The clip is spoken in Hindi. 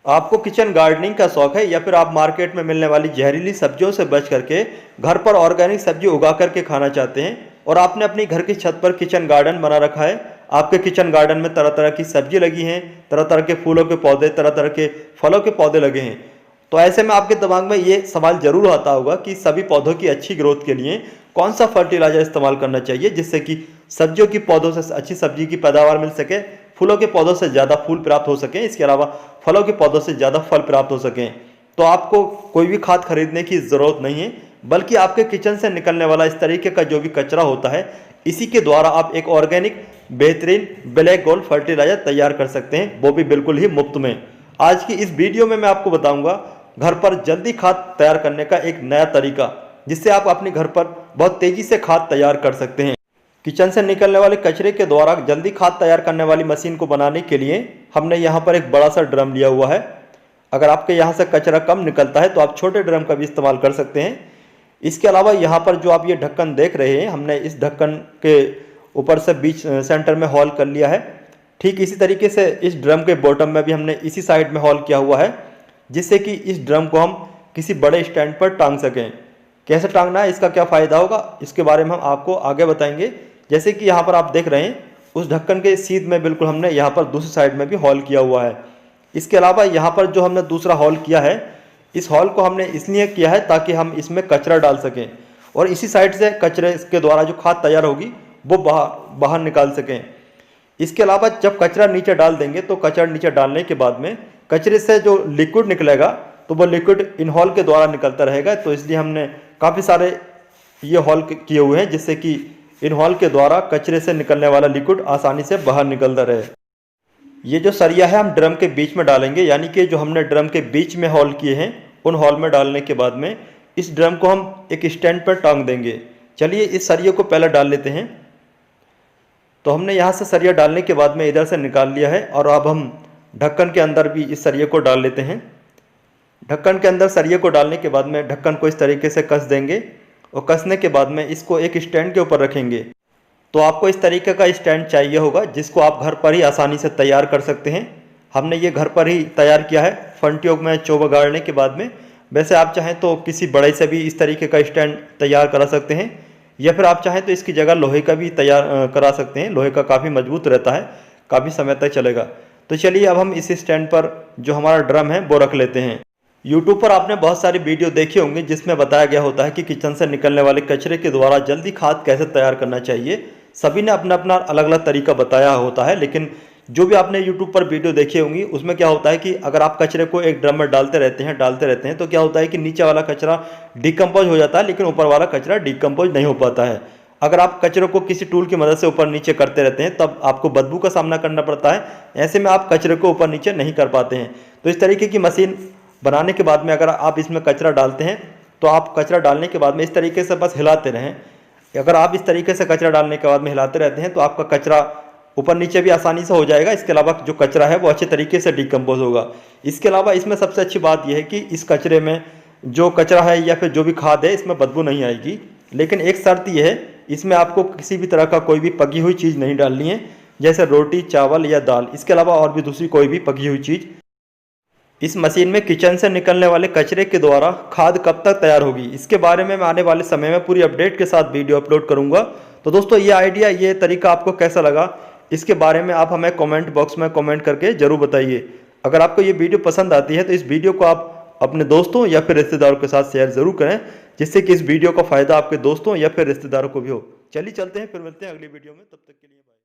आपको किचन गार्डनिंग का शौक है या फिर आप मार्केट में मिलने वाली जहरीली सब्जियों से बच करके घर पर ऑर्गेनिक सब्जी उगा करके खाना चाहते हैं और आपने अपनी घर की छत पर किचन गार्डन बना रखा है। आपके किचन गार्डन में तरह तरह की सब्जी लगी हैं, तरह तरह के फूलों के पौधे, तरह तरह के फलों के पौधे लगे हैं। तो ऐसे में आपके दिमाग में ये सवाल जरूर आता होगा कि सभी पौधों की अच्छी ग्रोथ के लिए कौन सा फर्टिलाइजर इस्तेमाल करना चाहिए जिससे कि सब्जियों की पौधों से अच्छी सब्जी की पैदावार मिल सके, फूलों के पौधों से ज़्यादा फूल प्राप्त हो सकें, इसके अलावा फलों के पौधों से ज़्यादा फल प्राप्त हो सकें। तो आपको कोई भी खाद खरीदने की ज़रूरत नहीं है, बल्कि आपके किचन से निकलने वाला इस तरीके का जो भी कचरा होता है, इसी के द्वारा आप एक ऑर्गेनिक बेहतरीन ब्लैक गोल्ड फर्टिलाइजर तैयार कर सकते हैं, वो भी बिल्कुल ही मुफ्त में। आज की इस वीडियो में मैं आपको बताऊंगा घर पर जल्दी खाद तैयार करने का एक नया तरीका, जिससे आप अपने घर पर बहुत तेज़ी से खाद तैयार कर सकते हैं। किचन से निकलने वाले कचरे के द्वारा जल्दी खाद तैयार करने वाली मशीन को बनाने के लिए हमने यहाँ पर एक बड़ा सा ड्रम लिया हुआ है। अगर आपके यहाँ से कचरा कम निकलता है तो आप छोटे ड्रम का भी इस्तेमाल कर सकते हैं। इसके अलावा यहाँ पर जो आप ये ढक्कन देख रहे हैं, हमने इस ढक्कन के ऊपर से बीच सेंटर में होल कर लिया है। ठीक इसी तरीके से इस ड्रम के बॉटम में भी हमने इसी साइड में होल किया हुआ है, जिससे कि इस ड्रम को हम किसी बड़े स्टैंड पर टांग सकें। कैसे टांगना है, इसका क्या फ़ायदा होगा, इसके बारे में हम आपको आगे बताएंगे। जैसे कि यहाँ पर आप देख रहे हैं, उस ढक्कन के सीध में बिल्कुल हमने यहाँ पर दूसरी साइड में भी होल किया हुआ है। इसके अलावा यहाँ पर जो हमने दूसरा होल किया है, इस हॉल को हमने इसलिए किया है ताकि हम इसमें कचरा डाल सकें और इसी साइड से कचरे के द्वारा जो खाद तैयार होगी वो बाहर निकाल सकें। इसके अलावा जब कचरा नीचे डाल देंगे तो कचरा नीचे डालने के बाद में कचरे से जो लिक्विड निकलेगा तो वो लिक्विड इन हॉल के द्वारा निकलता रहेगा। तो इसलिए हमने काफ़ी सारे ये हॉल किए हुए हैं, जिससे कि इन हॉल के द्वारा कचरे से निकलने वाला लिक्विड आसानी से बाहर निकलता रहे। ये जो सरिया है हम ड्रम के बीच में डालेंगे, यानी कि जो हमने ड्रम के बीच में हॉल किए हैं उन हॉल में डालने के बाद में इस ड्रम को हम एक स्टैंड पर टांग देंगे। चलिए इस सरिये को पहले डाल लेते हैं। तो हमने यहाँ से सरिया डालने के बाद में इधर से निकाल लिया है और अब हम ढक्कन के अंदर भी इस सरिये को डाल लेते हैं। ढक्कन के अंदर सरिये को डालने के बाद में ढक्कन को इस तरीके से कस देंगे और कसने के बाद में इसको एक स्टैंड के ऊपर रखेंगे। तो आपको इस तरीके का स्टैंड चाहिए होगा जिसको आप घर पर ही आसानी से तैयार कर सकते हैं। हमने ये घर पर ही तैयार किया है फंटियों में चोबा गाड़ने के बाद में। वैसे आप चाहें तो किसी बड़े से भी इस तरीके का स्टैंड तैयार करा सकते हैं, या फिर आप चाहें तो इसकी जगह लोहे का भी तैयार करा सकते हैं। लोहे का काफ़ी मजबूत रहता है, काफ़ी समय तक चलेगा। तो चलिए अब हम इस स्टैंड पर जो हमारा ड्रम है वो रख लेते हैं। यूट्यूब पर आपने बहुत सारी वीडियो देखी होंगी जिसमें बताया गया होता है कि किचन से निकलने वाले कचरे के द्वारा जल्दी खाद कैसे तैयार करना चाहिए। सभी ने अपना अपना अलग अलग तरीका बताया होता है, लेकिन जो भी आपने यूट्यूब पर वीडियो देखी होंगी उसमें क्या होता है कि अगर आप कचरे को एक ड्रम में डालते रहते हैं तो क्या होता है कि नीचे वाला कचरा डिकम्पोज हो जाता है, लेकिन ऊपर वाला कचरा डिकम्पोज नहीं हो पाता है। अगर आप कचरे को किसी टूल की मदद से ऊपर नीचे करते रहते हैं तब आपको बदबू का सामना करना पड़ता है। ऐसे में आप कचरे को ऊपर नीचे नहीं कर पाते हैं। तो इस तरीके की मशीन बनाने के बाद में अगर आप इसमें कचरा डालते हैं तो आप कचरा डालने के बाद में इस तरीके से बस हिलाते रहें। अगर आप इस तरीके से कचरा डालने के बाद में हिलाते रहते हैं तो आपका कचरा ऊपर नीचे भी आसानी से हो जाएगा। इसके अलावा जो कचरा है वो अच्छे तरीके से डिकम्पोज होगा। इसके अलावा इसमें सबसे अच्छी बात यह है कि इस कचरे में जो कचरा है या फिर जो भी खाद है इसमें बदबू नहीं आएगी। लेकिन एक शर्त यह है, इसमें आपको किसी भी तरह का कोई भी पकी हुई चीज़ नहीं डालनी है, जैसे रोटी, चावल या दाल। इसके अलावा और भी दूसरी कोई भी पकी हुई चीज़। इस मशीन में किचन से निकलने वाले कचरे के द्वारा खाद कब तक तैयार होगी, इसके बारे में मैं आने वाले समय में पूरी अपडेट के साथ वीडियो अपलोड करूंगा। तो दोस्तों ये आइडिया, ये तरीका आपको कैसा लगा, इसके बारे में आप हमें कमेंट बॉक्स में कमेंट करके जरूर बताइए। अगर आपको ये वीडियो पसंद आती है तो इस वीडियो को आप अपने दोस्तों या फिर रिश्तेदारों के साथ शेयर जरूर करें, जिससे कि इस वीडियो का फ़ायदा आपके दोस्तों या फिर रिश्तेदारों को भी हो। चलिए चलते हैं, फिर मिलते हैं अगली वीडियो में। तब तक के लिए बाय।